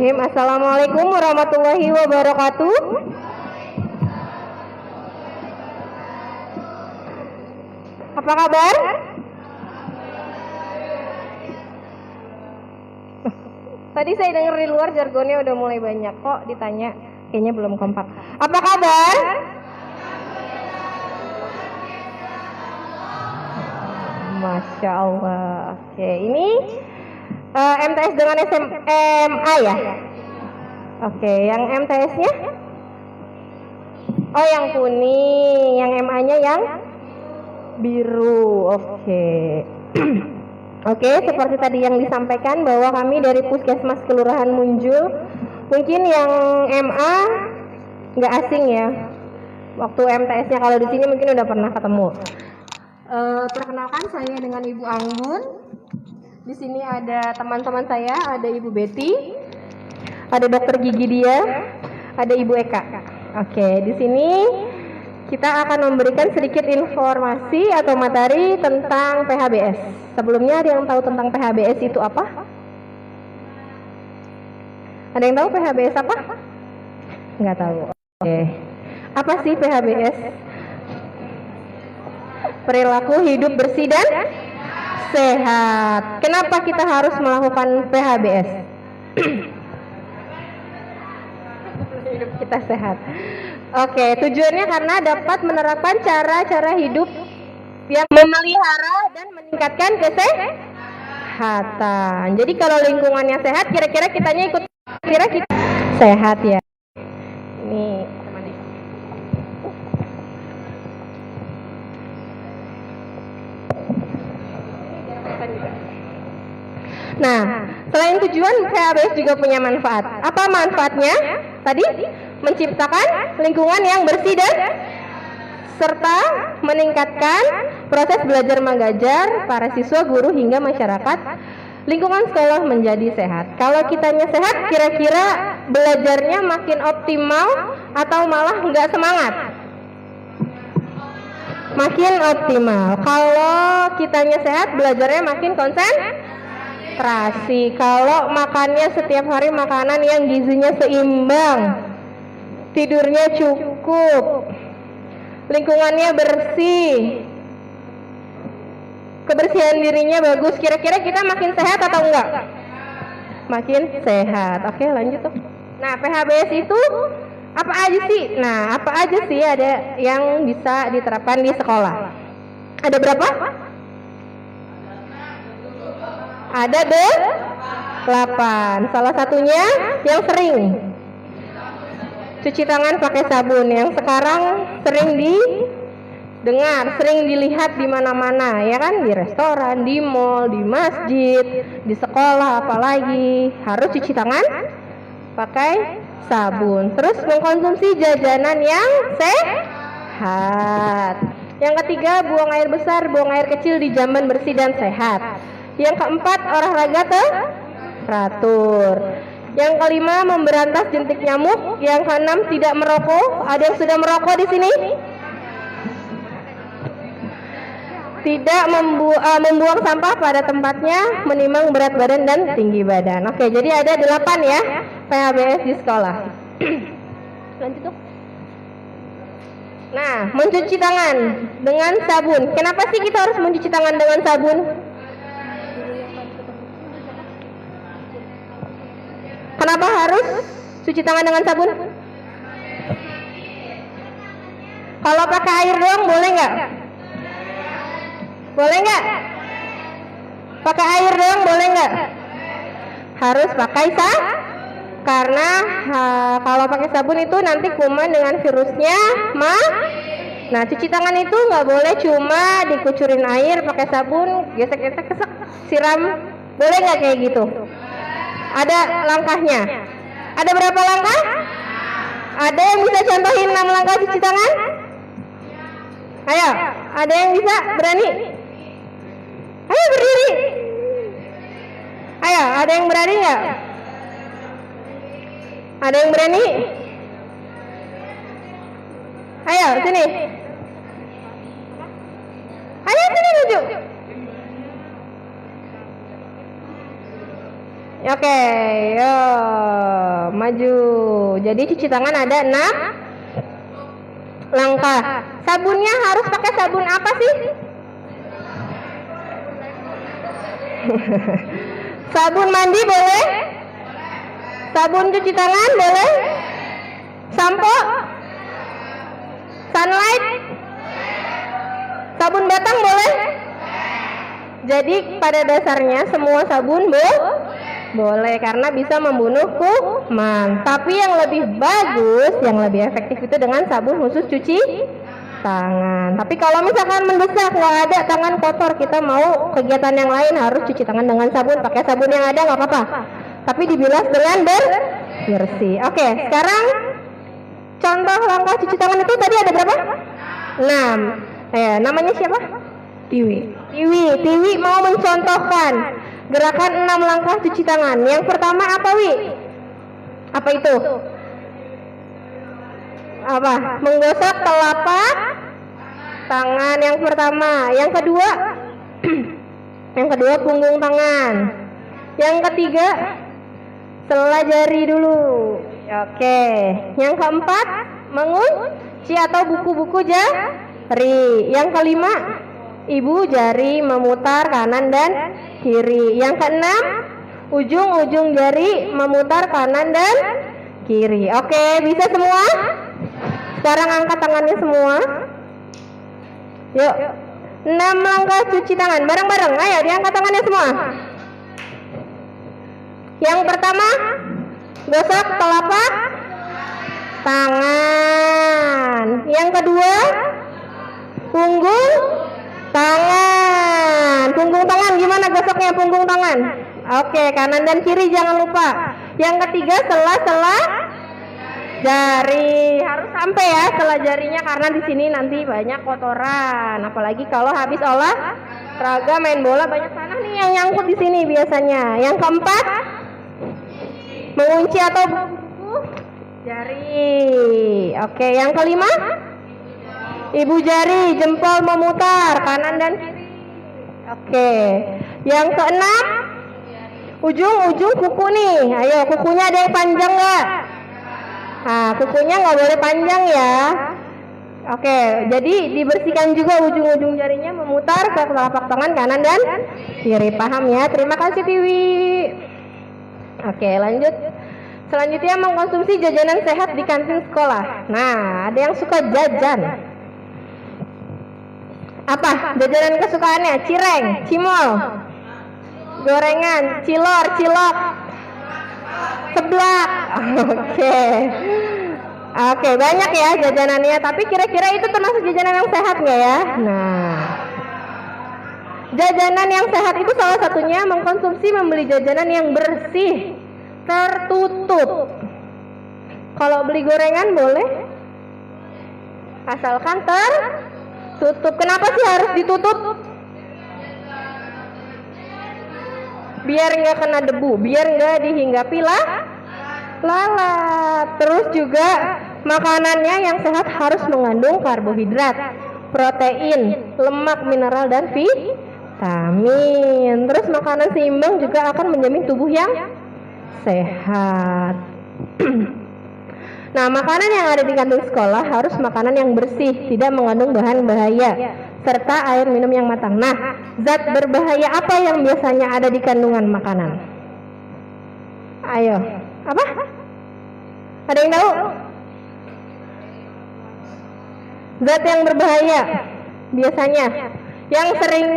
Assalamualaikum warahmatullahi wabarakatuh. Apa kabar? Tadi saya dengar di luar jargonnya udah mulai banyak kok ditanya. Kayaknya belum kompak. Apa kabar? Masya Allah. Oke, ini MTS dengan SMA ya? Oke, yang MTS-nya? Oh, yang kuning. Yang MA-nya yang biru. Oke. Oke, seperti tadi yang disampaikan bahwa kami dari Puskesmas Kelurahan Munjul, mungkin yang MA nggak asing ya. Waktu MTS-nya kalau di sini mungkin udah pernah ketemu. Perkenalkan, saya dengan Ibu Anggun. Di sini ada teman-teman saya, ada Ibu Betty, ada Dokter Gigi dia, ada Ibu Eka. Oke, di sini kita akan memberikan sedikit informasi atau materi tentang PHBS. Sebelumnya ada yang tahu tentang PHBS itu apa? Ada yang tahu PHBS apa? Nggak tahu. Oke. Apa sih PHBS? Perilaku hidup bersih dan sehat. Kenapa kita harus melakukan PHBS? Hidup kita sehat. Oke, tujuannya karena dapat menerapkan cara-cara hidup yang memelihara dan meningkatkan kesehatan. Jadi kalau lingkungannya sehat, kira-kira kitanya ikut, kira kita sehat ya. Ini nah, selain tujuan, PHBS juga punya manfaat. Apa manfaatnya? Tadi menciptakan lingkungan yang bersih dan serta meningkatkan proses belajar mengajar para siswa, guru hingga masyarakat lingkungan sekolah menjadi sehat. Kalau kitanya sehat, kira-kira belajarnya makin optimal atau malah nggak semangat? Makin optimal. Kalau kitanya sehat, belajarnya makin konsentrasi. Kalau makannya setiap hari makanan yang gizinya seimbang, tidurnya cukup, lingkungannya bersih, kebersihan dirinya bagus, kira-kira kita makin sehat atau enggak? Makin sehat. Oke, lanjut tuh. Nah, PHBS itu apa aja sih? Nah, apa aja sih ada yang bisa diterapkan di sekolah? Ada berapa? Ada 8. Salah satunya yang sering, cuci tangan pakai sabun, yang sekarang sering didengar, sering dilihat di mana-mana, ya kan? Di restoran, di mall, di masjid, di sekolah, apalagi harus cuci tangan pakai sabun. Terus mengkonsumsi jajanan yang sehat. Yang ketiga, buang air besar, buang air kecil di jamban bersih dan sehat. Yang keempat, olahraga teratur. Yang kelima, memberantas jentik nyamuk. Yang keenam, tidak merokok. Ada yang sudah merokok di sini? Tidak membuang sampah pada tempatnya, menimbang berat badan dan tinggi badan. Oke, jadi ada 8 ya PHBS di sekolah. Lanjut tuh. Nah, mencuci tangan dengan sabun. Kenapa sih kita harus mencuci tangan dengan sabun? Kenapa harus cuci tangan dengan sabun? Kalau pakai air doang boleh nggak? Boleh nggak? Pakai air doang boleh nggak? Harus pakai karena kalau pakai sabun itu nanti kuman dengan virusnya Nah, cuci tangan itu nggak boleh cuma dikucurin air pakai sabun, gesek-gesek, siram. Boleh nggak kayak gitu? Ada langkahnya. Ada berapa langkah? Ada yang bisa contohin 6 langkah cuci tangan? Ayo, ada yang bisa? Berani? Ayo berdiri. Ayo, ada yang berani nggak? Ada yang berani? Ayo, sini. Ayo, sini maju. Oke, yo. maju. Jadi cuci tangan ada 6 langkah. Sabunnya harus pakai sabun apa sih? Sabun mandi boleh? Sabun cuci tangan boleh? Sampo? Sunlight? Sabun batang boleh? Jadi pada dasarnya semua sabun boleh karena bisa membunuh kuman. Tapi yang lebih bagus, yang lebih efektif itu dengan sabun khusus cuci tangan. Tapi kalau misalkan mendesak nggak ada, tangan kotor, kita mau kegiatan yang lain, harus cuci tangan dengan sabun, pakai sabun yang ada nggak apa-apa. Tapi dibilas dengan bersih. Oke, sekarang contoh langkah cuci tangan itu tadi ada berapa? 6. Namanya siapa? Tiwi mau mencontohkan gerakan 6 langkah cuci tangan. Yang pertama apa, Wi? Apa itu? Apa? Menggosok telapak tangan yang pertama. Yang kedua yang kedua punggung tangan. Yang ketiga sela jari dulu. Oke. Yang keempat mengunci atau buku-buku jari. Yang kelima ibu jari memutar kanan dan kiri. Yang keenam ujung-ujung jari memutar kanan dan kiri. Oke, bisa semua? Sekarang angkat tangannya semua. Yuk. 6 langkah cuci tangan bareng-bareng. Ayo diangkat tangannya semua. Yang pertama, gosok telapak tangan. Yang kedua, punggung tangan. Punggung tangan gimana gosoknya punggung tangan? Oke, kanan dan kiri jangan lupa. Yang ketiga, sela-sela jari. Harus sampai ya sela jarinya karena di sini nanti banyak kotoran. Apalagi kalau habis olahraga main bola banyak tanah nih yang nyangkut di sini biasanya. Yang keempat, mengunci atau buku jari. Oke, yang kelima, ibu jari, jempol memutar kanan dan kiri. Oke. Yang keenam, ujung-ujung kuku nih. Ayo, kukunya ada yang panjang nggak? Nah, kukunya nggak boleh panjang ya. Oke, jadi dibersihkan juga ujung-ujung jarinya memutar ke telapak tangan kanan dan kiri. Paham ya? Terima kasih Tiwi. Oke, lanjut. Selanjutnya mengkonsumsi jajanan sehat di kantin sekolah. Nah, ada yang suka jajan. Apa jajanan kesukaannya? Cireng, cimol, gorengan, cilor, cilok, seblak. Oke, banyak ya jajanannya. Tapi kira-kira itu termasuk jajanan yang sehat nggak ya? Nah, jajanan yang sehat itu salah satunya mengkonsumsi membeli jajanan yang bersih, tertutup. Kalau beli gorengan boleh, asalkan tertutup. Kenapa sih harus ditutup? Biar nggak kena debu, biar nggak dihinggapi lalat. Terus juga makanannya yang sehat harus mengandung karbohidrat, protein, lemak, mineral, dan vitamin. Terus makanan seimbang juga akan menjamin tubuh yang sehat. Nah, makanan yang ada di kantin sekolah harus makanan yang bersih, tidak mengandung bahan bahaya, serta air minum yang matang. Nah, zat berbahaya apa yang biasanya ada di kandungan makanan? Ayo, apa? Ada yang tahu? Zat yang berbahaya biasanya yang sering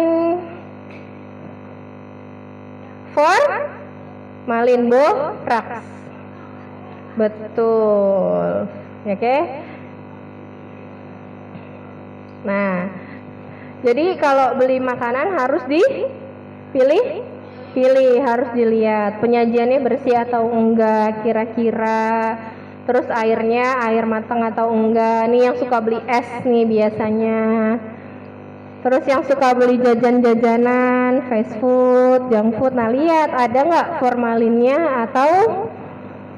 formalin, boraks. Betul. Oke. Nah, jadi kalau beli makanan harus dipilih, harus dilihat penyajiannya bersih atau enggak kira-kira. Terus airnya air matang atau enggak. Nih yang suka beli es nih biasanya. Terus yang suka beli jajan-jajanan, fast food, junk food. Nah, lihat ada nggak formalinnya atau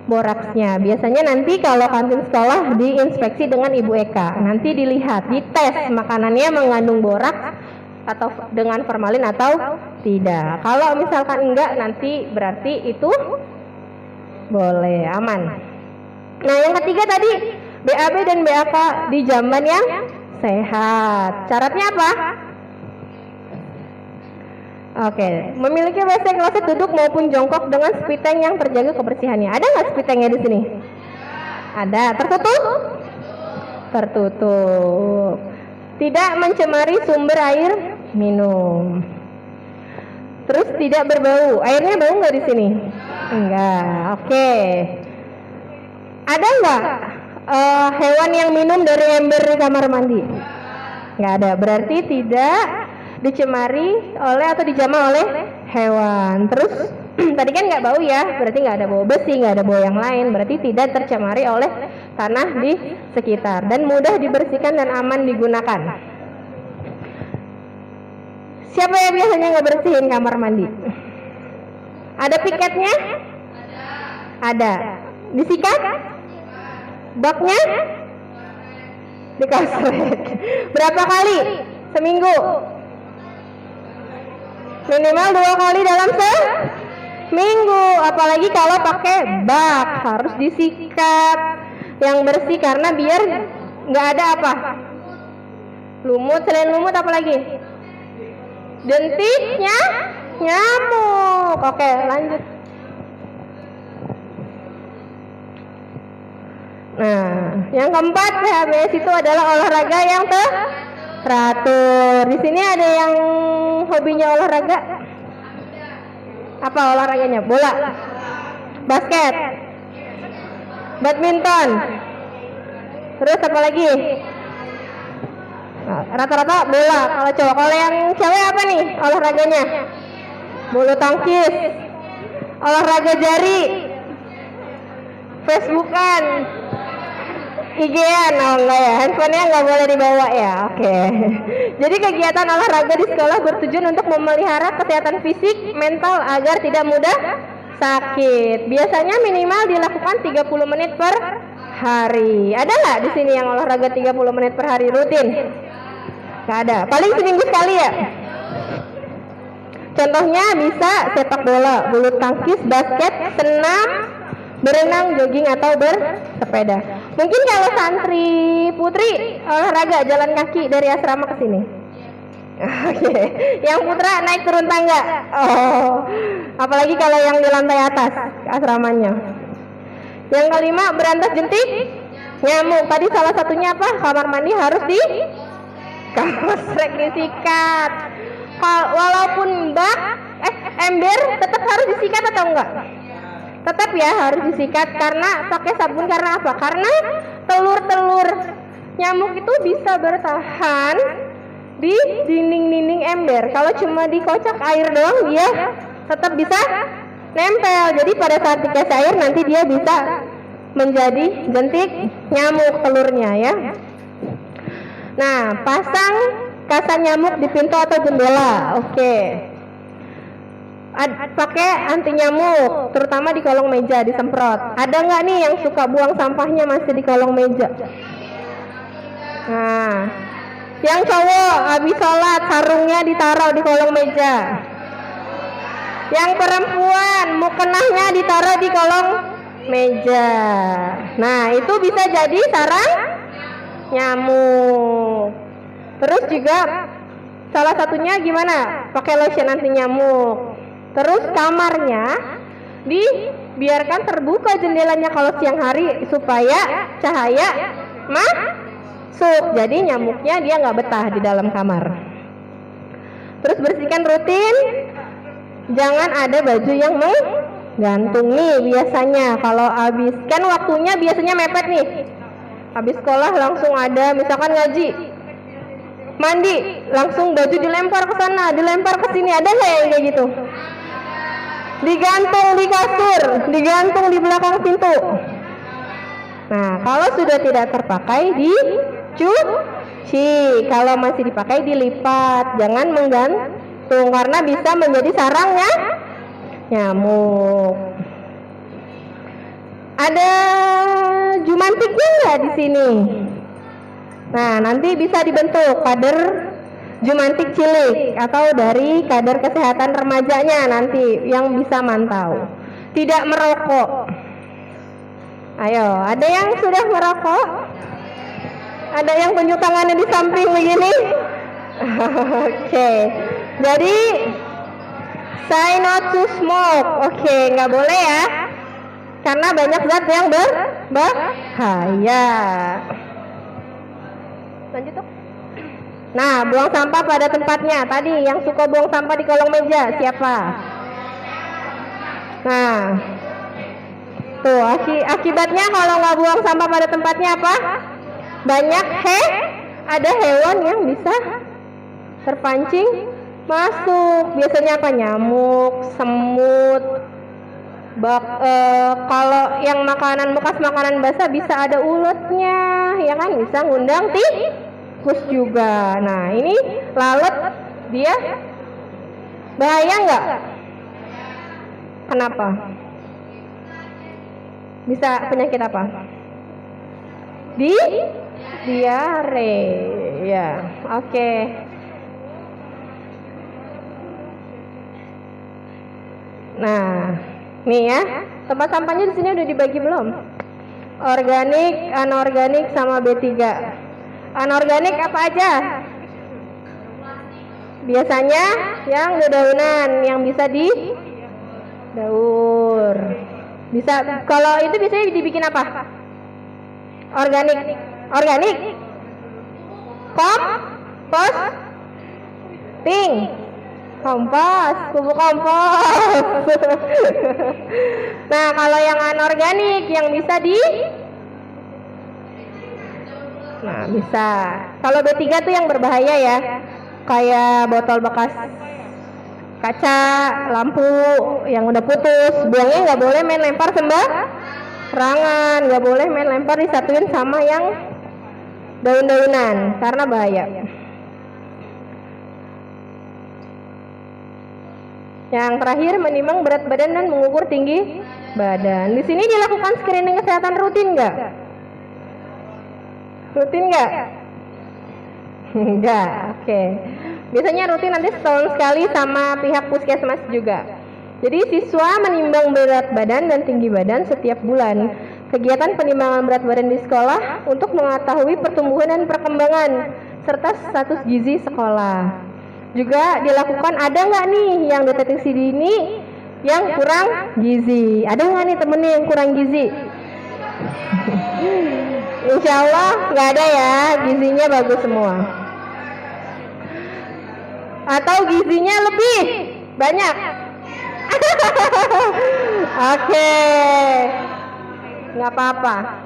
boraksnya. Biasanya nanti kalau kantin sekolah diinspeksi dengan Ibu Eka. Nanti dilihat, dites makanannya mengandung boraks atau dengan formalin atau tidak. Kalau misalkan enggak, nanti berarti itu boleh, aman. Nah, yang ketiga tadi BAB dan BAK di jamban yang sehat. Syaratnya apa? Oke, memiliki WC kloset duduk maupun jongkok dengan spiteng yang terjaga kebersihannya. Ada nggak spitengnya di sini? Ada. Tertutup? Tertutup. Tidak mencemari sumber air minum. Terus tidak berbau. Airnya bau nggak di sini? Enggak. Oke. Ada nggak hewan yang minum dari ember di kamar mandi? Nggak ada. Berarti tidak dicemari oleh atau dijamah oleh hewan. Terus tadi kan nggak bau ya, berarti nggak ada bau besi, nggak ada bau yang lain, berarti tidak tercemari oleh tanah di sekitar dan mudah dibersihkan dan aman digunakan. Siapa yang biasanya nggak bersihin kamar mandi? Ada piketnya? Ada. Disikat? Baknya? Dikosret. Berapa kali? Seminggu? Minimal 2 kali dalam seminggu. Apalagi kalau pakai bak, harus disikat yang bersih karena biar nggak ada apa? Lumut. Selain lumut apa lagi? Jentiknya nyamuk. Oke, lanjut. Nah, yang keempat PHBS itu adalah olahraga yang teratur. Di sini ada yang hobinya olahraga? Apa olahraganya? Bola, basket, badminton. Terus apa lagi? Nah, rata-rata bola. Kalau cowok, kalau yang cewek apa nih olahraganya? Bulu tangkis, olahraga jari, Facebookan, IG-an. Oh enggak ya, handphonenya nggak boleh dibawa ya. Oke. Jadi kegiatan olahraga di sekolah bertujuan untuk memelihara kesehatan fisik, mental agar tidak mudah sakit. Biasanya minimal dilakukan 30 menit per hari. Ada nggak di sini yang olahraga 30 menit per hari rutin? Nggak ada. Paling seminggu sekali ya. Contohnya bisa sepak bola, bulu tangkis, basket, senam, berenang, jogging atau bersepeda. Mungkin kalau santri putri olahraga jalan kaki dari asrama ke sini. Oke. Yang putra naik turun tangga. Oh. Apalagi kalau yang di lantai atas asramanya. Yang kelima berantas jentik nyamuk. Tadi salah satunya apa? Kamar mandi harus di kosrek disikat. Walaupun ember tetap harus disikat atau enggak? Tetap ya harus disikat karena pakai sabun. Karena apa? Karena telur-telur nyamuk itu bisa bertahan di dinding-dinding ember. Kalau cuma dikocok air doang dia tetap bisa nempel. Jadi pada saat dikasih air nanti dia bisa menjadi jentik nyamuk telurnya ya. Nah, pasang kasa nyamuk di pintu atau jendela. Oke. Pakai anti nyamuk, terutama di kolong meja disemprot. Ada nggak nih yang suka buang sampahnya masih di kolong meja? Nah, yang cowok habis sholat sarungnya ditaruh di kolong meja. Yang perempuan mukenahnya ditaruh di kolong meja. Nah, itu bisa jadi sarang nyamuk. Terus juga salah satunya gimana? Pakai lotion anti nyamuk. Terus kamarnya dibiarkan terbuka jendelanya kalau siang hari supaya cahaya masuk. Jadi nyamuknya dia nggak betah di dalam kamar. Terus bersihkan rutin. Jangan ada baju yang menggantung nih biasanya. Kalau habis kan waktunya biasanya mepet nih. Habis sekolah langsung ada misalkan ngaji, mandi, langsung baju dilempar ke sana, dilempar ke sini. Ada nggak yang kayak gitu? Digantung di kasur, digantung di belakang pintu. Nah, kalau sudah tidak terpakai dicuci. Kalau masih dipakai dilipat, jangan menggantung karena bisa menjadi sarangnya nyamuk. Ada jumantiknya nggak di sini? Nah, nanti bisa dibentuk kader jumantik cilik atau dari kader kesehatan remajanya nanti yang bisa mantau. Tidak merokok. Ayo, ada yang sudah merokok? Ada yang tunjuk tangannya di samping begini? Oke, jadi say not to smoke. Oke, nggak boleh ya, karena banyak zat yang berbahaya. Lanjut tuh. Nah, buang sampah pada tempatnya. Tadi yang suka buang sampah di kolong meja siapa? Nah, tuh akibatnya kalau nggak buang sampah pada tempatnya apa? Banyak ada hewan yang bisa terpancing masuk. Biasanya apa? Nyamuk, semut. Kalau yang bekas makanan basah bisa ada uletnya, ya kan? Bisa ngundang tikus juga. Nah, ini lalat dia bahaya nggak? Kenapa? Bisa penyakit apa? Diare. Ya, oke. Nah, nih ya, tempat sampahnya di sini udah dibagi belum? Organik, anorganik, sama B3. Anorganik apa aja? Biasanya yang dedaunan, yang bisa didaur. Bisa, kalau itu biasanya dibikin apa? Organik. Kompost, pupuk kompos. Nah, kalau yang anorganik yang bisa bisa. Kalau B3 tuh yang berbahaya ya, kayak botol bekas kaca, lampu yang udah putus, buangnya nggak boleh main lempar sembarangan, nggak boleh main lempar disatuin sama yang daun-daunan karena bahaya. Yang terakhir, menimbang berat badan dan mengukur tinggi badan. Di sini dilakukan screening kesehatan rutin nggak? Rutin nggak? Enggak, oke. Biasanya rutin nanti setahun sekali sama pihak puskesmas juga. Jadi siswa menimbang berat badan dan tinggi badan setiap bulan. Kegiatan penimbangan berat badan di sekolah untuk mengetahui pertumbuhan dan perkembangan serta status gizi sekolah. Juga dilakukan, ada nggak nih yang deteksi dini yang kurang gizi? Ada nggak nih temennya yang kurang gizi? Insya Allah nggak ada ya, gizinya bagus semua. Atau gizinya lebih banyak? Oke, nggak apa-apa.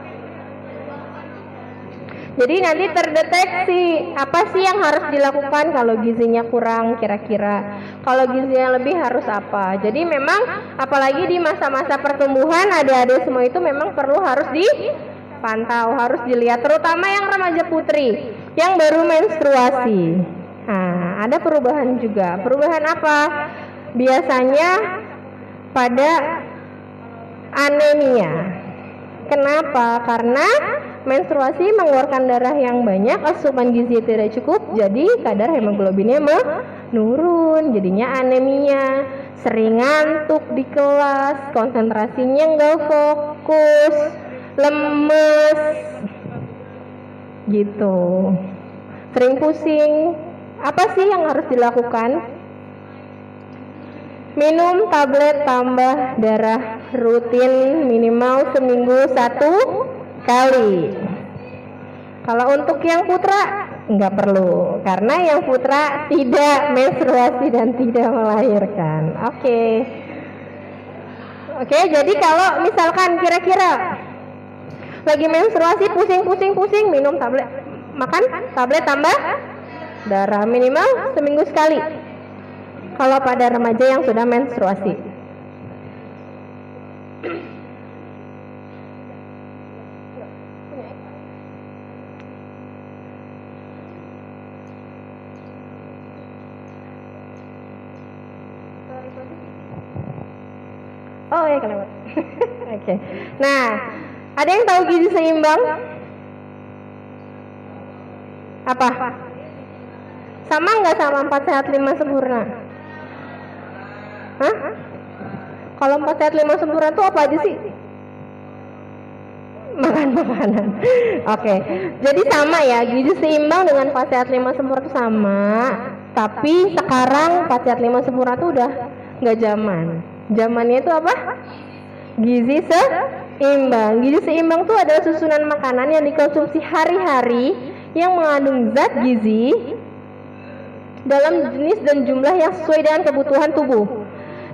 Jadi nanti terdeteksi apa sih yang harus dilakukan kalau gizinya kurang kira-kira. Kalau gizinya lebih harus apa. Jadi memang apalagi di masa-masa pertumbuhan adik-adik semua itu memang harus dipantau, harus dilihat, terutama yang remaja putri yang baru menstruasi. Nah, ada perubahan juga. Perubahan apa? Biasanya pada anemia. Kenapa? Karena menstruasi mengeluarkan darah yang banyak, asupan gizi tidak cukup, jadi kadar hemoglobinnya menurun, jadinya anemia, sering ngantuk di kelas, konsentrasinya nggak fokus, lemes, gitu, sering pusing. Apa sih yang harus dilakukan? Minum tablet tambah darah rutin minimal seminggu 1 kali. Kalau untuk yang putra nggak perlu, karena yang putra tidak menstruasi dan tidak melahirkan. Oke, jadi kalau misalkan kira-kira lagi menstruasi pusing, minum tablet, makan tablet tambah darah minimal seminggu sekali. Kalau pada remaja yang sudah menstruasi. Oh ya, kelewat. Oke. Nah, ada yang tahu gizi seimbang? Apa? Sama nggak sama 4 sehat 5 sempurna? Hah? Kalau 4 sehat 5 sempurna itu apa aja sih? makan makanan. Oke. Jadi sama ya, gizi seimbang dengan 4 sehat 5 sempurna itu sama. Tapi sekarang 4 sehat 5 sempurna itu udah nggak zaman. Zamannya itu apa? Gizi seimbang. Gizi seimbang itu adalah susunan makanan yang dikonsumsi hari-hari yang mengandung zat gizi dalam jenis dan jumlah yang sesuai dengan kebutuhan tubuh,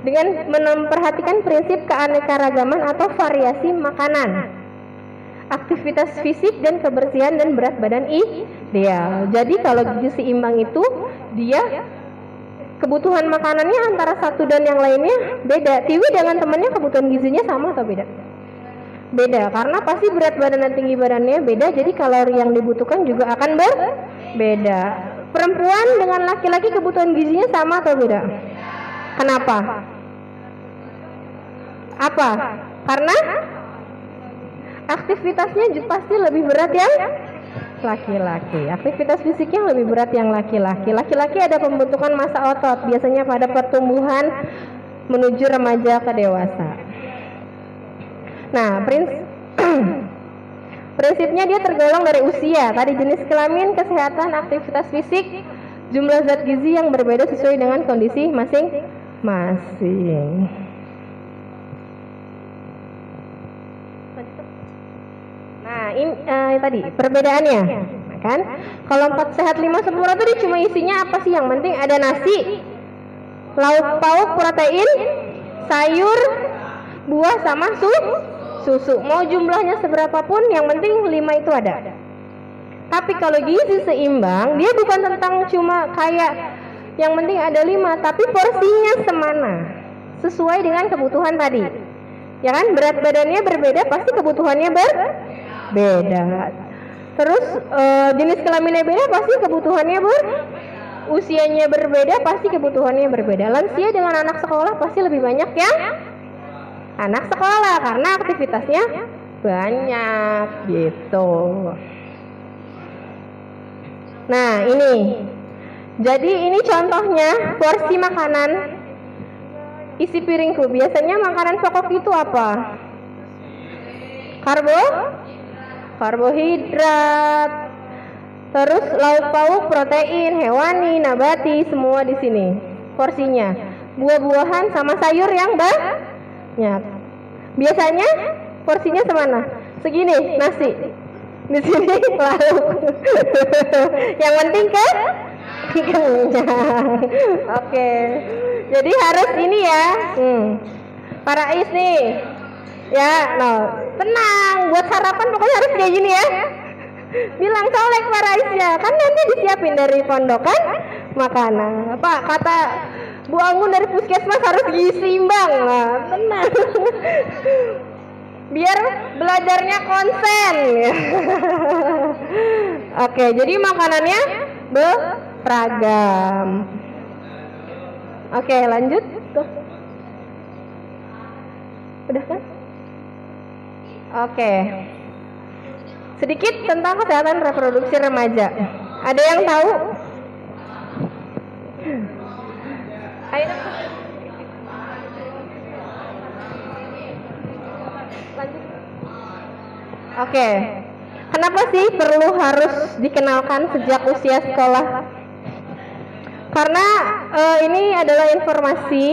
dengan memperhatikan prinsip keanekaragaman atau variasi makanan, aktivitas fisik dan kebersihan dan berat badan ideal. Jadi kalau gizi seimbang itu dia kebutuhan makanannya antara satu dan yang lainnya beda. Tiwi dengan temannya kebutuhan gizinya sama atau beda? Beda, karena pasti berat badan dan tinggi badannya beda, jadi kalori yang dibutuhkan juga akan berbeda. Perempuan dengan laki-laki kebutuhan gizinya sama atau beda? Kenapa? Apa? Karena aktivitasnya pasti lebih berat yang laki-laki. Aktivitas fisiknya lebih berat yang laki-laki. Laki-laki ada pembentukan massa otot biasanya pada pertumbuhan menuju remaja ke dewasa. Nah, prinsipnya dia tergolong dari usia, tadi jenis kelamin, kesehatan, aktivitas fisik, jumlah zat gizi yang berbeda sesuai dengan kondisi masing-masing. Nah, ini tadi perbedaannya, kan? Kalau 4 sehat 5 sempurna itu dia cuma isinya apa sih? Yang penting ada nasi, lauk pauk, protein, sayur, buah sama susu. Mau jumlahnya seberapapun, yang penting 5 itu ada. Tapi kalau gizi seimbang, dia bukan tentang cuma kayak yang penting ada 5, tapi porsinya semana sesuai dengan kebutuhan tadi. Ya kan, berat badannya berbeda, pasti kebutuhannya berbeda. Terus jenis kelaminnya beda, pasti kebutuhannya usianya berbeda, pasti kebutuhannya berbeda. Lansia dengan anak sekolah pasti lebih banyak yang anak sekolah karena aktivitasnya banyak gitu. Nah, ini. Jadi ini contohnya porsi makanan isi piringku. Biasanya makanan pokok itu apa? Karbohidrat. Terus lauk pauk, protein, hewani, nabati, semua di sini porsinya. Buah-buahan sama sayur yang banyak. Biasanya porsinya semana? Segini nasi. Di sini lauk. Yang penting kan kenyang. Oke. Jadi harus ini ya. Para is nih. Ya, tenang, buat sarapan pokoknya harus kayak gini ya. Bilang colek para isnya, kan nanti disiapin dari pondokan makanan. Pak, kata Bu Anggun dari puskesmas harus gizi seimbang. Nah, tenang. Biar belajarnya konsen. Oke, jadi makanannya beragam. Oke, lanjut. Tuh. Udah kan? Oke. Sedikit tentang kesehatan reproduksi remaja. Ada yang tahu? Ayo. Lanjut. Oke. Kenapa sih perlu harus dikenalkan sejak usia sekolah? Karena ini adalah informasi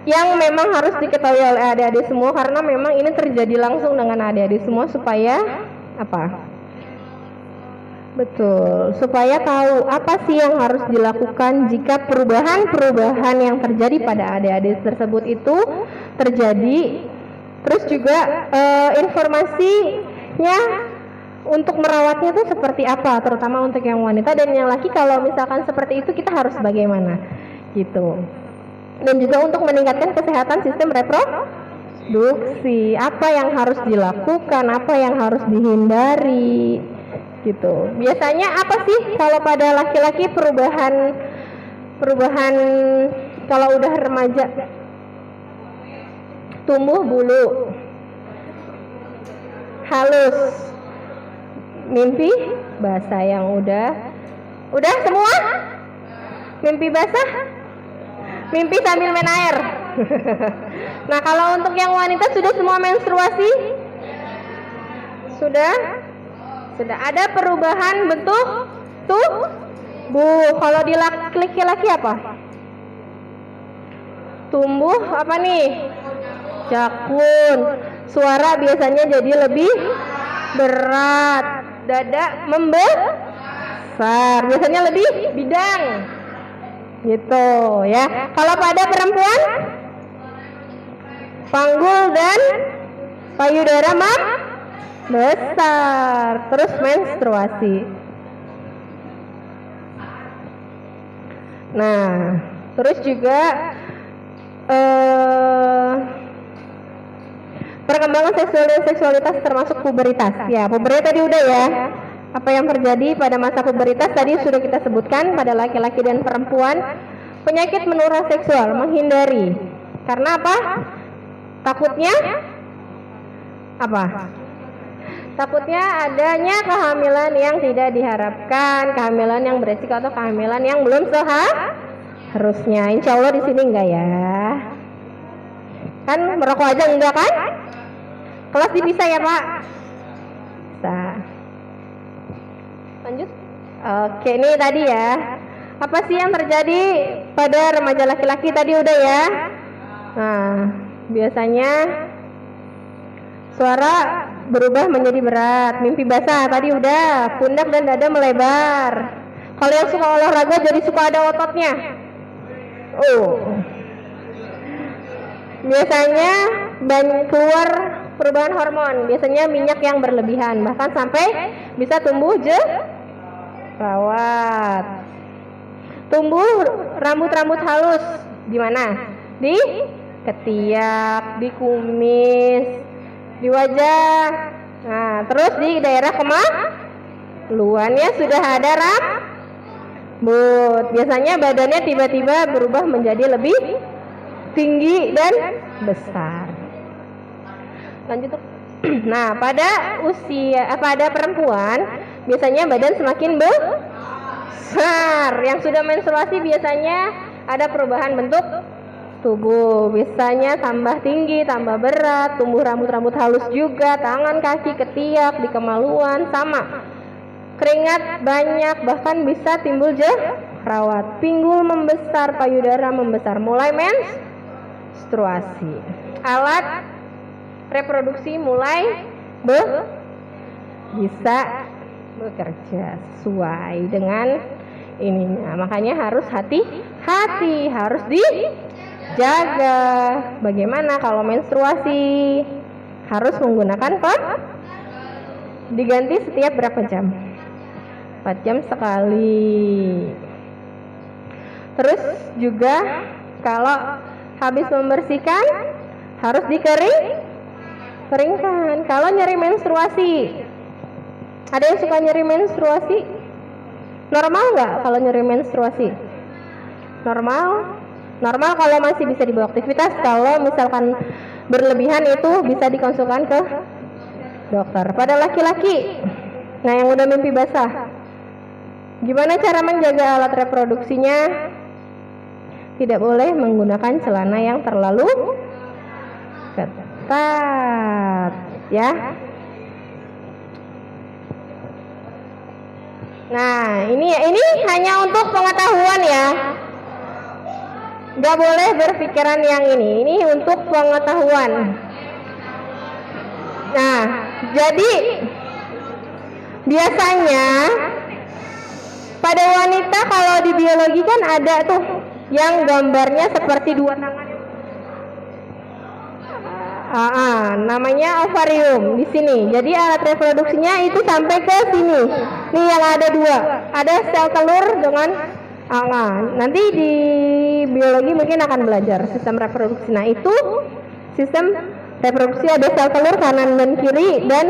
yang memang harus diketahui oleh adik-adik semua, karena memang ini terjadi langsung dengan adik-adik semua supaya apa? Betul, supaya tahu apa sih yang harus dilakukan jika perubahan-perubahan yang terjadi pada adik-adik tersebut itu terjadi. Terus juga informasinya untuk merawatnya itu seperti apa, terutama untuk yang wanita dan yang laki. Kalau misalkan seperti itu kita harus bagaimana gitu. Dan juga untuk meningkatkan kesehatan sistem reproduksi, apa yang harus dilakukan, apa yang harus dihindari gitu. Biasanya apa sih kalau pada laki-laki perubahan kalau udah remaja? Tumbuh bulu, halus, mimpi basah. Yang udah semua mimpi basah, mimpi sambil main air. Nah, kalau untuk yang wanita sudah semua menstruasi, Sudah? Sudah ada perubahan bentuk tubuh. Kalau di laki-laki apa? Tumbuh apa nih? Jakun. Suara biasanya jadi lebih berat. Dada membesar. Biasanya lebih bidang. Gitu ya. Kalau pada perempuan, panggul dan payudara besar. Terus menstruasi. Nah, terus juga perkembangan seksual dan seksualitas termasuk puberitas. Ya, puberitas tadi udah ya. Apa yang terjadi pada masa puberitas tadi sudah kita sebutkan pada laki-laki dan perempuan. Penyakit menular seksual, menghindari. Karena apa? Takutnya apa? Takutnya adanya kehamilan yang tidak diharapkan, kehamilan yang beresiko atau kehamilan yang belum seharusnya. Insya Allah di sini enggak ya. Kan merokok aja enggak kan? Kelas dipisah ya Pak? Bisa. Lanjut. Oke, ini tadi ya. Apa sih yang terjadi pada remaja laki-laki tadi udah ya? Nah, biasanya suara berubah menjadi berat, mimpi basah tadi udah, pundak dan dada melebar. Kalau yang suka olahraga jadi suka ada ototnya. Biasanya keluar perubahan hormon, biasanya minyak yang berlebihan, bahkan sampai bisa tumbuh jerawat. Tumbuh rambut-rambut halus di mana? Di ketiak, di kumis, di wajah. Nah, terus di daerah kemaluannya sudah ada rambut. Biasanya badannya tiba-tiba berubah menjadi lebih tinggi dan besar. Lanjut. Nah, pada perempuan biasanya badan semakin besar. Yang sudah menstruasi biasanya ada perubahan bentuk tubuh, biasanya tambah tinggi, tambah berat, tumbuh rambut-rambut halus juga, tangan, kaki, ketiak, di kemaluan sama. Keringat banyak, bahkan bisa timbul jerawat. Pinggul membesar, payudara membesar, mulai menstruasi. Alat reproduksi mulai bisa bekerja sesuai dengan ininya. Makanya harus hati-hati, harus dijaga. Bagaimana kalau menstruasi? Harus menggunakan diganti setiap berapa jam? 4 jam sekali. Terus juga kalau habis membersihkan harus dikeringkan. Kalau nyeri menstruasi, ada yang suka nyeri menstruasi? Normal nggak kalau nyeri menstruasi? Normal kalau masih bisa dibawa aktivitas. Kalau misalkan berlebihan itu bisa dikonsulkan ke dokter. Pada laki-laki, nah yang udah mimpi basah, gimana cara menjaga alat reproduksinya? Tidak boleh menggunakan celana yang terlalu ketat, ya. Nah, ini hanya untuk pengetahuan ya. Gak boleh berpikiran yang ini untuk pengetahuan. Nah, jadi biasanya pada wanita kalau di biologi kan ada tuh yang gambarnya seperti dua tangan. Namanya ovarium di sini. Jadi alat reproduksinya itu sampai ke sini. Nih yang ada dua. Ada sel telur dengan nanti di biologi mungkin akan belajar sistem reproduksi. Nah, itu sistem reproduksi ada sel telur kanan dan kiri dan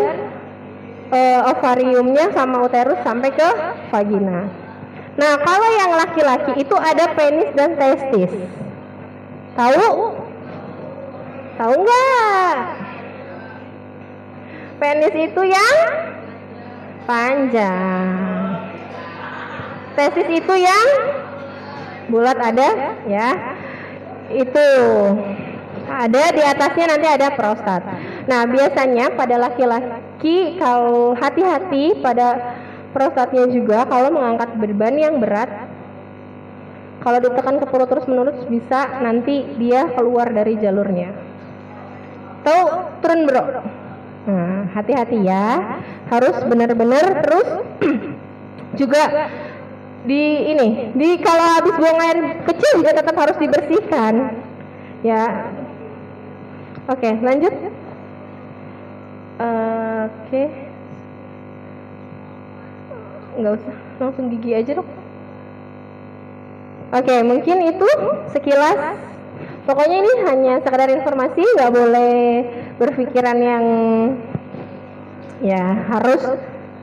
ovariumnya sama uterus sampai ke vagina. Nah, kalau yang laki-laki itu ada penis dan testis. Tahu nggak? Penis itu yang panjang, testis itu yang bulat ada ya. Itu Ada di atasnya nanti ada prostat. Nah, biasanya pada laki-laki kalau hati-hati pada prostatnya juga kalau mengangkat beban yang berat. Kalau ditekan ke perut terus-menerus bisa nanti dia keluar dari jalurnya. Tahu turun, Bro? Nah, hati-hati ya. Harus benar-benar terus juga di kalau habis buang air kecil juga tetap harus dibersihkan. Ya. Oke, lanjut. Oke. Nggak usah, langsung gigi aja dong. Oke, mungkin itu sekilas. Pokoknya ini hanya sekedar informasi, nggak boleh berpikiran yang ya harus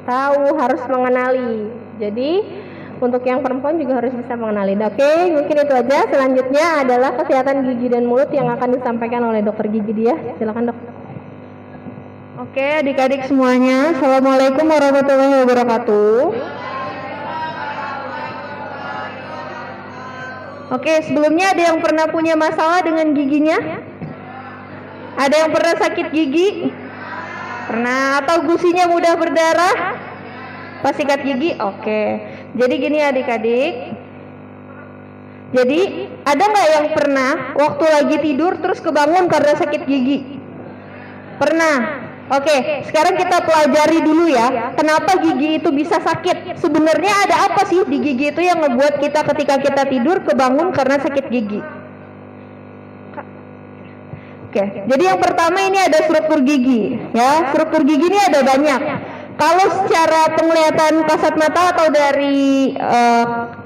tahu, harus mengenali. Jadi untuk yang perempuan juga harus bisa mengenali. Oke, mungkin itu aja. Selanjutnya adalah kesehatan gigi dan mulut yang akan disampaikan oleh dokter gigi dia. Silakan, Dok. Oke, adik-adik semuanya, Assalamualaikum warahmatullahi wabarakatuh. Oke, sebelumnya ada yang pernah punya masalah dengan giginya? Ada yang pernah sakit gigi? Pernah, atau gusinya mudah berdarah? Pas sikat gigi? Oke. Jadi gini adik-adik. Jadi ada nggak yang pernah waktu lagi tidur terus kebangun karena sakit gigi? Pernah. Oke, sekarang kita pelajari dulu ya, kenapa gigi itu bisa sakit. Sebenarnya ada apa sih di gigi itu yang ngebuat kita ketika kita tidur kebangun karena sakit gigi? Oke, jadi yang pertama ini ada struktur gigi, ya. Struktur gigi ini ada banyak. Kalau secara penglihatan kasat mata atau dari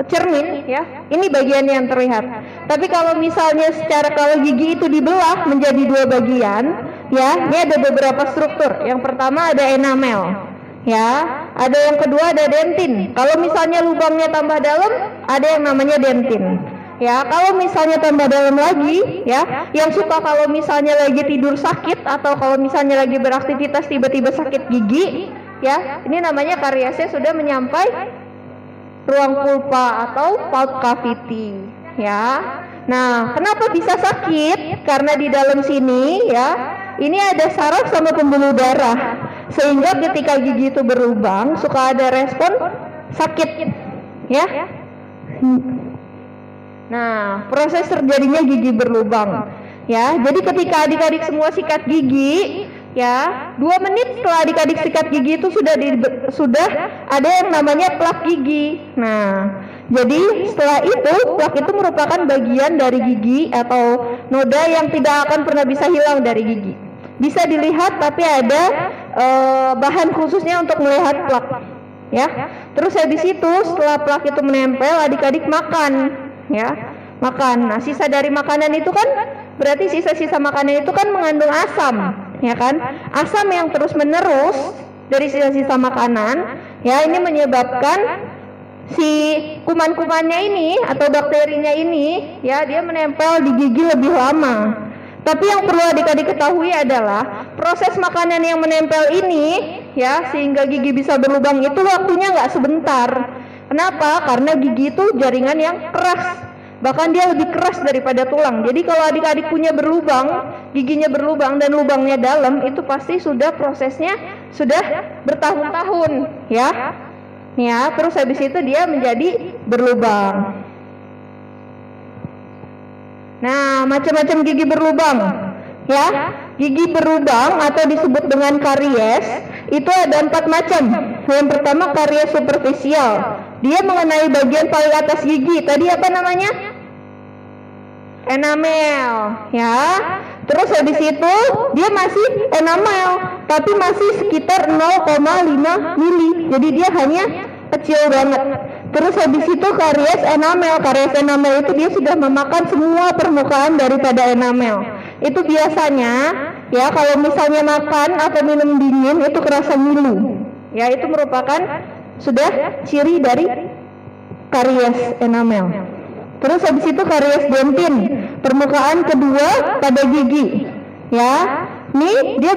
cermin, ya, ini bagian yang terlihat. Tapi kalau misalnya kalau gigi itu dibelah menjadi dua bagian, ya, ini ada beberapa struktur. Yang pertama ada enamel, ya. Ada yang kedua ada dentin. Kalau misalnya lubangnya tambah dalam, ada yang namanya dentin. Ya, kalau misalnya tambah dalam lagi, ya, yang suka kalau misalnya lagi tidur sakit atau kalau misalnya lagi beraktivitas tiba-tiba sakit gigi, ya, ini namanya kariesnya sudah menyampai ruang pulpa atau pulp cavity, ya. Nah, kenapa bisa sakit? Karena di dalam sini, ya, ini ada saraf sama pembuluh darah, sehingga ketika gigi itu berlubang suka ada respon sakit, ya. Nah, proses terjadinya gigi berlubang, ya. Jadi ketika adik-adik semua sikat gigi, ya, 2 menit setelah adik-adik sikat gigi itu sudah ada yang namanya plak gigi. Nah, jadi setelah itu plak itu merupakan bagian dari gigi atau noda yang tidak akan pernah bisa hilang dari gigi. Bisa dilihat, tapi ada bahan khususnya untuk melihat plak, ya. Terus habis itu setelah plak itu menempel, adik-adik makan. Ya, makan. Nah, sisa dari makanan itu kan berarti sisa-sisa makanan itu kan mengandung asam, ya kan? Asam yang terus-menerus dari sisa-sisa makanan, ya, ini menyebabkan si kuman-kumannya ini atau bakterinya ini, ya, dia menempel di gigi lebih lama. Tapi yang perlu adik-adik ketahui adalah proses makanan yang menempel ini, ya, sehingga gigi bisa berlubang itu waktunya nggak sebentar. Kenapa? Karena gigi itu jaringan yang keras, bahkan dia lebih keras daripada tulang. Jadi kalau adik-adik punya berlubang, giginya berlubang dan lubangnya dalam, itu pasti sudah prosesnya sudah bertahun-tahun, ya. Ya, terus habis itu dia menjadi berlubang. Nah, macam-macam gigi berlubang, ya. Gigi berlubang atau disebut dengan karies itu ada 4 macam. Yang pertama karies superficial. Dia mengenai bagian paling atas gigi. Tadi apa namanya? Enamel, ya. Terus habis itu dia masih enamel, tapi masih sekitar 0,5 mili. Jadi dia hanya kecil banget. Terus habis itu karies enamel. Karies enamel itu dia sudah memakan semua permukaan daripada enamel. Itu biasanya, ya, kalau misalnya makan atau minum dingin itu kerasa ngilu. Ya, itu merupakan sudah ciri dari karies enamel. Terus habis itu karies dentin, permukaan kedua pada gigi, ya. Nih dia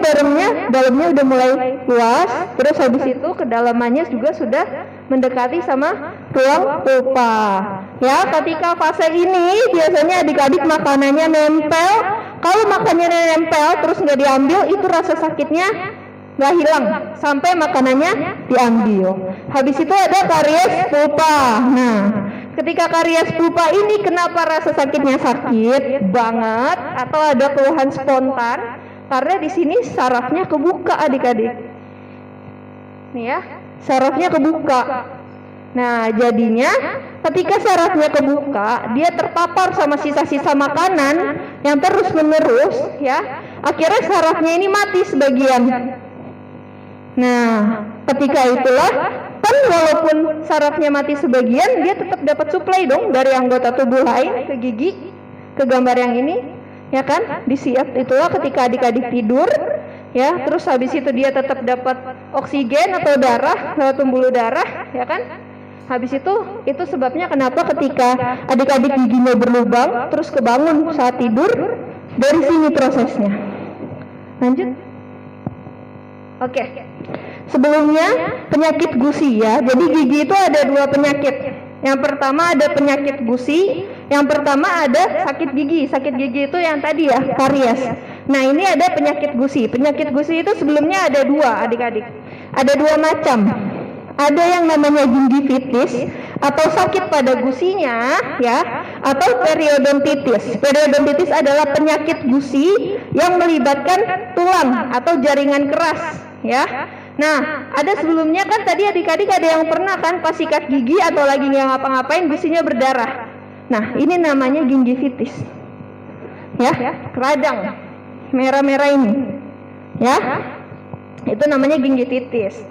dalamnya udah mulai luas. Terus habis itu kedalamannya juga sudah mendekati sama ruang pulpa. Ya, ketika fase ini biasanya adik-adik makanannya nempel Kalau makanannya nempel terus nggak diambil, itu rasa sakitnya nggak hilang sampai makanannya diambil. Habis itu ada karies pulpa. Nah, ketika karies pulpa ini kenapa rasa sakitnya sakit banget atau ada keluhan spontan? Karena di sini sarafnya kebuka adik-adik. Nih ya, sarafnya kebuka. Nah, jadinya ketika sarafnya kebuka, dia terpapar sama sisa-sisa makanan yang terus-menerus ya. Akhirnya sarafnya ini mati sebagian. Nah, ketika itulah kan walaupun sarafnya mati sebagian, dia tetap dapat suplai dong dari anggota tubuh lain ke gigi, ke gambar yang ini, ya kan? Disiap itulah ketika adik-adik tidur, ya. Terus habis itu dia tetap dapat oksigen atau darah lewat pembuluh darah, ya kan? Habis itu sebabnya kenapa ketika adik-adik giginya berlubang terus kebangun saat tidur, dari sini prosesnya. Lanjut. Oke. Sebelumnya penyakit gusi ya. Jadi gigi itu ada dua penyakit. Yang pertama ada penyakit gusi, yang pertama ada sakit gigi. Sakit gigi itu yang tadi ya, karies. Nah, ini ada penyakit gusi. Penyakit gusi itu sebelumnya ada dua adik-adik. Ada dua macam. Ada yang namanya gingivitis atau sakit pada gusinya ya, atau periodontitis. Periodontitis adalah penyakit gusi yang melibatkan tulang atau jaringan keras ya. Nah, ada sebelumnya kan tadi adik-adik ada yang pernah kan pas sikat gigi atau lagi nggak ngapa-ngapain gusinya berdarah. Nah, ini namanya gingivitis ya, radang merah-merah ini ya, itu namanya gingivitis.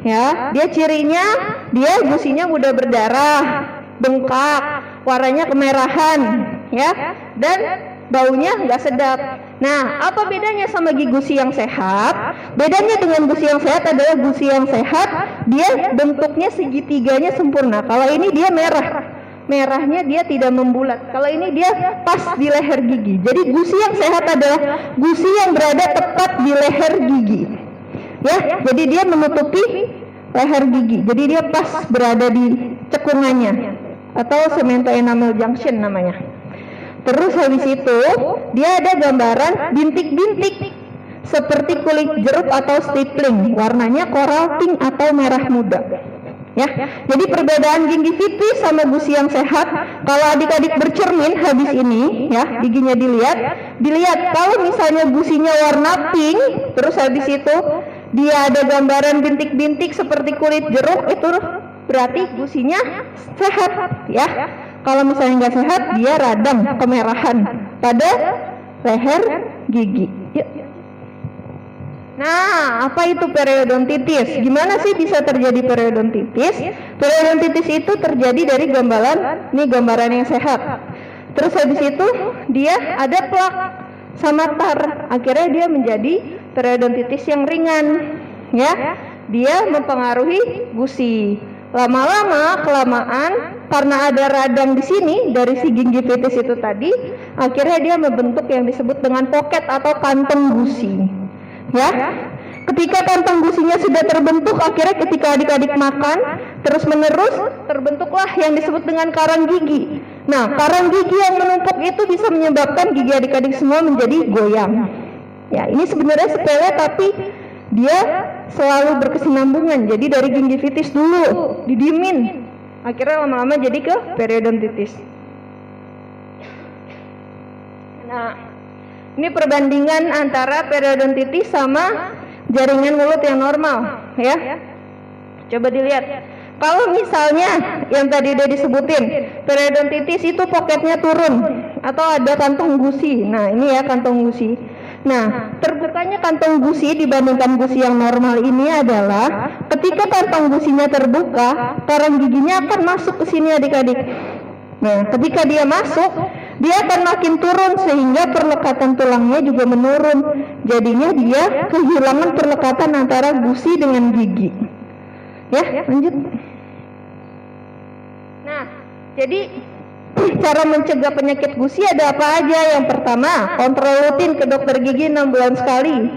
Ya, dia cirinya dia gusinya mudah berdarah, bengkak, warnanya kemerahan, ya, dan baunya nggak sedap. Nah, apa bedanya sama gigi gusi yang sehat? Bedanya dengan gusi yang sehat adalah gusi yang sehat dia bentuknya segitiganya sempurna. Kalau ini dia merah, merahnya dia tidak membulat. Kalau ini dia pas di leher gigi. Jadi gusi yang sehat adalah gusi yang berada tepat di leher gigi. Ya, jadi dia menutupi leher gigi. Jadi dia pas berada di cekungannya atau cemento enamel junction namanya. Terus habis itu dia ada gambaran bintik-bintik seperti kulit jeruk atau stippling, warnanya coral pink atau merah muda. Ya, jadi perbedaan gingivitis sama gusi yang sehat, kalau adik-adik bercermin habis ini, ya, giginya dilihat kalau misalnya gusinya warna pink, terus habis itu dia ada gambaran bintik-bintik seperti kulit jeruk, itu berarti gusinya sehat, ya. Kalau misalnya nggak sehat, dia radang kemerahan pada leher gigi. Yuk. Nah, apa itu periodontitis? Gimana sih bisa terjadi periodontitis? Periodontitis itu terjadi dari gambaran yang sehat. Terus habis itu dia ada plak sama tar. Akhirnya dia menjadi periodontitis yang ringan, ya. Dia mempengaruhi gusi. Lama-lama kelamaan karena ada radang di sini dari si gingivitis itu tadi, akhirnya dia membentuk yang disebut dengan pocket atau kantong gusi. Ya, ketika kantong gusinya sudah terbentuk, akhirnya ketika adik-adik makan terus menerus terbentuklah yang disebut dengan karang gigi. Nah, karang gigi yang menumpuk itu bisa menyebabkan gigi adik-adik semua menjadi goyang. Ya, ini sebenarnya sepele tapi dia selalu berkesinambungan. Jadi dari gingivitis dulu didiemin, akhirnya lama-lama jadi ke periodontitis. Nah, ini perbandingan antara periodontitis sama jaringan mulut yang normal, ya. Coba dilihat. Kalau misalnya yang tadi udah disebutin, periodontitis itu poketnya turun atau ada kantong gusi. Nah, ini ya kantong gusi. Nah, terbukanya kantong gusi dibandingkan gusi yang normal ini adalah ketika kantong gusinya terbuka, karang giginya akan masuk ke sini adik-adik. Nah, ketika dia masuk, dia akan makin turun sehingga perlekatan tulangnya juga menurun. Jadinya dia kehilangan perlekatan antara gusi dengan gigi. Ya, lanjut. Nah, jadi cara mencegah penyakit gusi ada apa aja? Yang pertama, kontrol rutin ke dokter gigi 6 bulan sekali.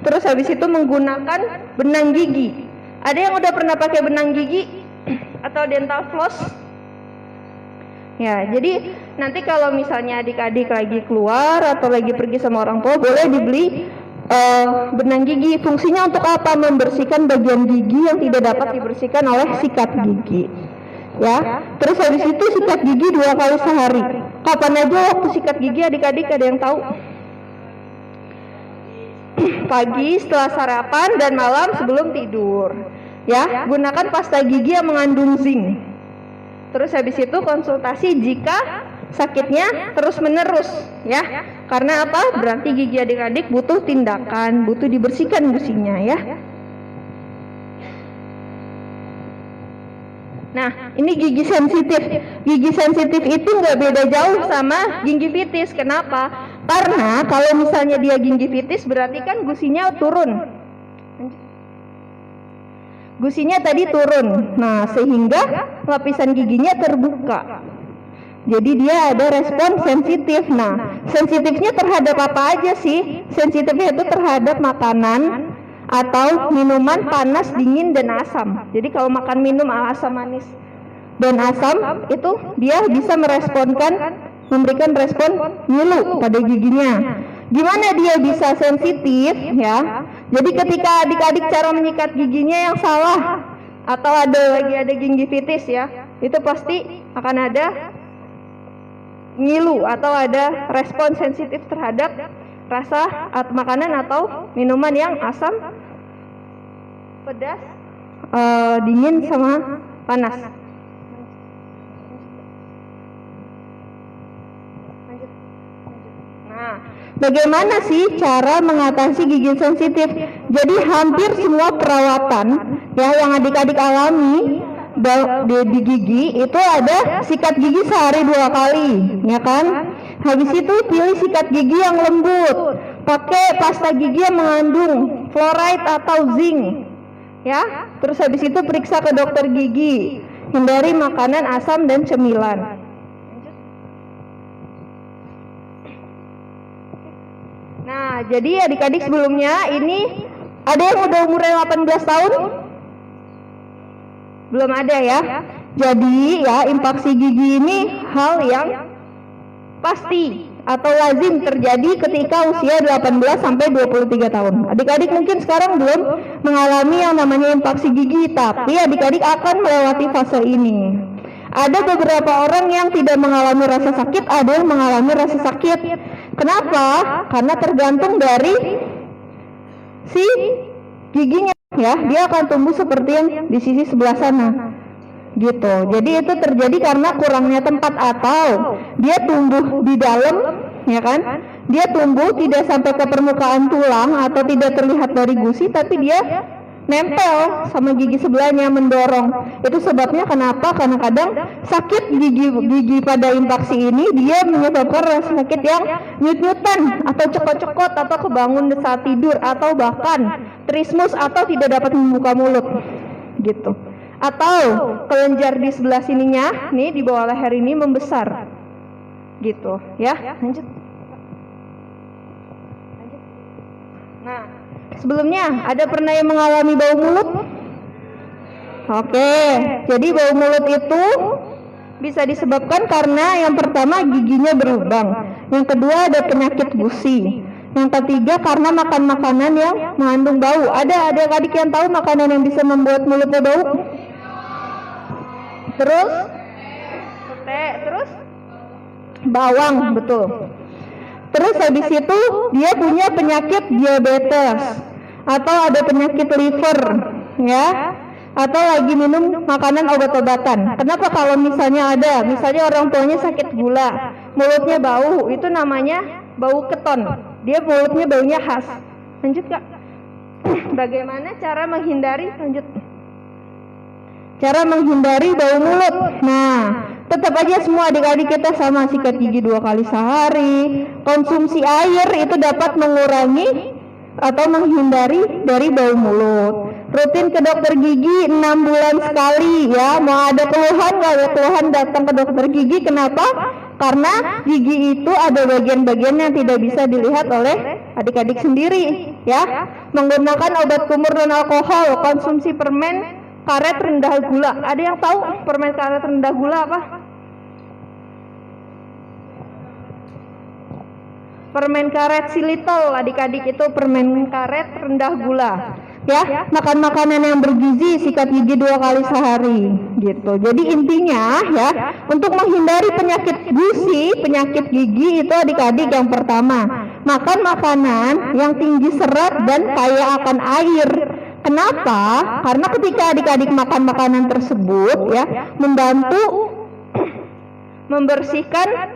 Terus habis itu menggunakan benang gigi. Ada yang udah pernah pakai benang gigi atau dental floss? Ya, jadi nanti kalau misalnya adik-adik lagi keluar atau lagi pergi sama orang tua, boleh dibeli benang gigi. Fungsinya untuk apa? Membersihkan bagian gigi yang tidak dapat dibersihkan oleh sikat gigi. Ya, terus habis itu sikat gigi 2 kali sehari. Kapan aja waktu sikat gigi adik-adik, ada yang tahu? Pagi setelah sarapan dan malam sebelum tidur. Ya, gunakan pasta gigi yang mengandung zinc. Terus habis itu konsultasi jika sakitnya terus menerus, ya. Karena apa? Berarti gigi adik-adik butuh tindakan, butuh dibersihkan gusinya, ya. Nah, ini gigi sensitif. Gigi sensitif itu nggak beda jauh sama gingivitis. Kenapa? Karena kalau misalnya dia gingivitis berarti kan gusinya turun. Gusinya tadi turun. Nah, sehingga lapisan giginya terbuka. Jadi dia ada respon sensitif. Nah, sensitifnya terhadap apa aja sih? Sensitifnya itu terhadap makanan atau minuman panas, dingin, dan asam. Jadi kalau makan minum asam manis dan asam itu dia bisa memberikan respon ngilu pada giginya. Gimana dia bisa sensitif, ya? Jadi ketika adik-adik cara menyikat giginya yang salah atau ada gingivitis, ya, itu pasti akan ada ngilu atau ada respon sensitif terhadap rasa atau makanan atau minuman yang asam, pedas, dingin sama panas. Nah, bagaimana sih cara mengatasi gigi sensitif? Jadi hampir semua perawatan ya yang adik-adik alami di gigi itu ada sikat gigi sehari 2 kali, ya kan? Habis itu pilih sikat gigi yang lembut, pakai pasta gigi yang mengandung fluoride atau zinc, ya. Terus habis itu periksa ke dokter gigi, hindari makanan asam dan cemilan. Nah, jadi adik-adik sebelumnya ini ada yang udah umurnya 18 tahun? Belum ada ya. Jadi ya infeksi gigi ini hal yang pasti atau lazim terjadi ketika usia 18 sampai 23 tahun. Adik-adik mungkin sekarang belum mengalami yang namanya infeksi gigi, tapi adik-adik akan melewati fase ini. Ada beberapa orang yang tidak mengalami rasa sakit, ada yang mengalami rasa sakit. Kenapa? Karena tergantung dari si giginya, ya. Dia akan tumbuh seperti yang di sisi sebelah sana, gitu. Jadi itu terjadi karena kurangnya tempat atau dia tumbuh di dalam, ya kan? Dia tumbuh tidak sampai ke permukaan tulang atau tidak terlihat dari gusi, tapi dia nempel sama gigi sebelahnya, mendorong. Itu sebabnya kenapa kadang-kadang sakit gigi pada infeksi ini dia menyebabkan rasa sakit yang nyut-nyutan atau cekot-cekot atau kebangun saat tidur atau bahkan trismus atau tidak dapat membuka mulut, gitu. Atau kelenjar di sebelah sininya nih di bawah leher ini membesar, gitu, ya. Lanjut. Nah, sebelumnya ada pernah yang mengalami bau mulut? Oke, jadi bau mulut itu bisa disebabkan karena yang pertama giginya berlubang, yang kedua ada penyakit gusi, yang ketiga karena makan makanan yang mengandung bau. Ada adik-adik yang tahu makanan yang bisa membuat mulutnya bau? Terus bawang, betul. Terus habis itu dia punya penyakit diabetes atau ada penyakit liver, ya, atau lagi minum makanan obat-obatan. Kenapa kalau misalnya orang tuanya sakit gula, mulutnya bau, itu namanya bau keton. Dia mulutnya baunya khas. Lanjut, Kak. Bagaimana cara menghindari? Lanjut. Cara menghindari bau mulut. Nah, tetap aja semua adik-adik kita sama, sikat gigi 2 kali sehari. Konsumsi air itu dapat mengurangi atau menghindari dari bau mulut. Rutin ke dokter gigi 6 bulan sekali, ya. Mau ada keluhan, nggak ada keluhan, datang ke dokter gigi. Kenapa? Karena gigi itu ada bagian-bagian yang tidak bisa dilihat oleh adik-adik sendiri, ya. Menggunakan obat kumur dan alkohol, konsumsi permen karet rendah gula. Ada yang tahu permen karet rendah gula apa? permen karet xilitol, adik-adik itu permen karet rendah gula. Ya, makan makanan yang bergizi, sikat gigi 2 kali sehari gitu. Jadi intinya ya, untuk menghindari penyakit gusi, penyakit gigi itu adik-adik yang pertama, makan makanan yang tinggi serat dan kaya akan air. Kenapa? Karena ketika adik-adik makan makanan tersebut ya, membantu membersihkan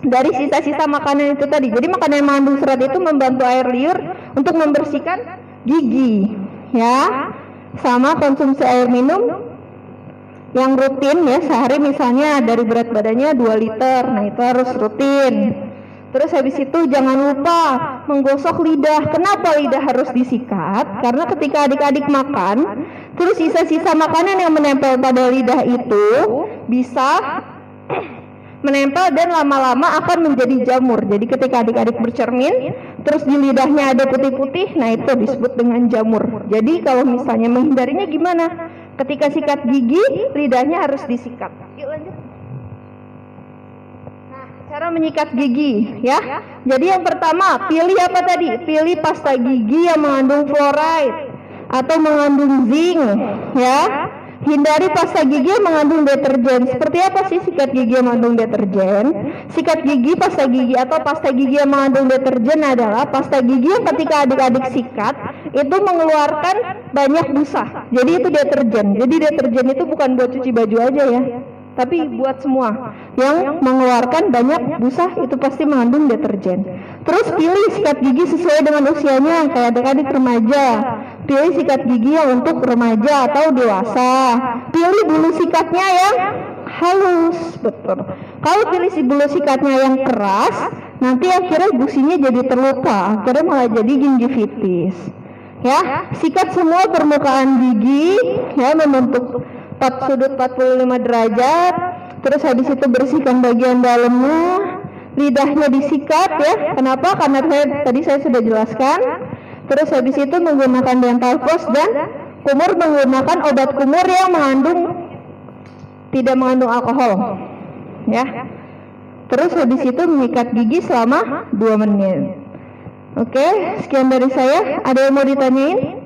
dari sisa-sisa makanan itu tadi. Jadi makanan yang mengandung serat itu membantu air liur untuk membersihkan gigi ya. Sama konsumsi air minum yang rutin ya, sehari misalnya dari berat badannya 2 liter. Nah, itu harus rutin. Terus habis itu jangan lupa menggosok lidah. Kenapa lidah harus disikat? Karena ketika adik-adik makan, terus sisa-sisa makanan yang menempel pada lidah itu bisa menempel dan lama-lama akan menjadi jamur. Jadi ketika adik-adik bercermin, terus di lidahnya ada putih-putih, nah itu disebut dengan jamur. Jadi kalau misalnya menghindarinya gimana? Ketika sikat gigi, lidahnya harus disikat. Yuk lanjut. Nah, cara menyikat gigi ya. Jadi yang pertama, pilih apa tadi? Pilih pasta gigi yang mengandung fluoride atau mengandung zinc ya. Hindari pasta gigi yang mengandung deterjen. Seperti apa sih sikat gigi yang mengandung deterjen? Sikat gigi, pasta gigi atau pasta gigi yang mengandung deterjen adalah pasta gigi yang ketika adik-adik sikat itu mengeluarkan banyak busa. Jadi itu deterjen. Jadi deterjen itu bukan buat cuci baju aja ya, tapi buat semua yang mengeluarkan banyak busa itu pasti mengandung deterjen. Terus pilih sikat gigi sesuai dengan usianya, kayak adik-adik remaja. Pilih sikat gigi yang untuk remaja atau dewasa. Pilih bulu sikatnya yang halus, betul. Kalau pilih si bulu sikatnya yang keras, nanti akhirnya gusinya jadi terluka, akhirnya malah jadi gingivitis. Ya, sikat semua permukaan gigi, ya membentuk sudut 45 derajat. Terus habis itu bersihkan bagian dalamnya, lidahnya disikat ya. Kenapa? Karena tadi saya sudah jelaskan. Terus habis itu menggunakan dental floss dan kumur menggunakan obat kumur yang tidak mengandung alkohol ya. Terus habis itu menyikat gigi selama 2 menit. Oke, sekian dari saya. Ada yang mau ditanyain?